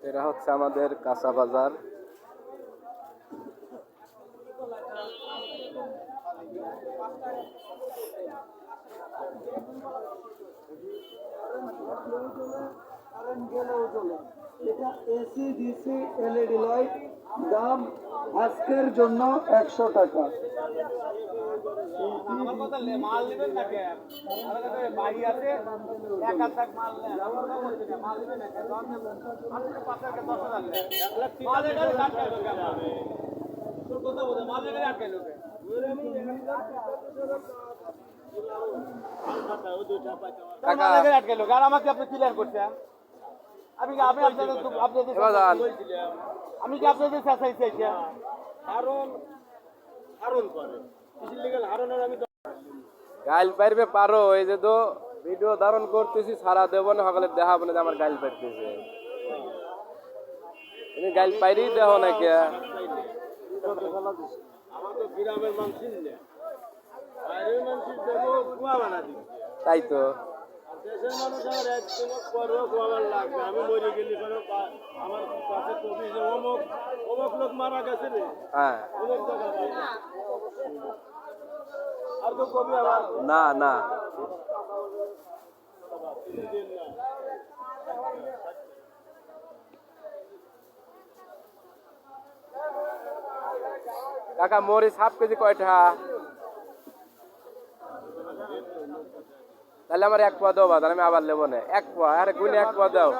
এরা হচ্ছে আমাদের কাঁচা বাজার। এটা এসি ডিসি এলইডি লাইট, দাম আজকের জন্য 100 টাকা। আমার কথা মাল নেবেন না কেন? আমার কাছে বাড়ি আছে, এক হাজার মাল নেন। আমার কথা বলছি না, মাল নেবেন না কেন? দাম নেবেন। আপনি তো 5,000 10,000 নেন। মালের গাড়ি আটকাইলো কেন? তোর কথা বলছে, মালের গাড়ি আটকাইলো কেন? মালের গাড়ি আটকাইলো কেন? আর আমাকে আপনি ক্লিয়ার করছেন? আমি কি আমি আপনাদের আমি কি আপনাদের চাচাই চাইছি? হারুন করে ইলিগাল হারুনের আমি গাইল পাইবে পারো, এই যে তো ভিডিও ধারণ করতেছি, সারা দেব না সকালে দেখাবো না যে আমার গাইল পাইতেছে। তুমি গাইল পাইরেই দেহ না কে? আমার তো গ্রামের মানুষ না, বাইরের মানুষ দেবো কুয়া বানা দিই। তাই তো দেশের মানুষ আমার একদিন পরেও কুয়াবার লাগবে। আমি মরে গেলি পরেও আমার কাছে কবি যে অমুক অমুক লোক মারা গেছে রে, হ্যাঁ অমুক জায়গা আর তো কবি আবার না না কাকা মরিচ হাফ কেজি কয়টা? তাহলে আমার 1 পোয়া দাও বাজার, আমি আবার নেবো না। 1 পোয়া, আরে গুনে 1 পোয়া দাও।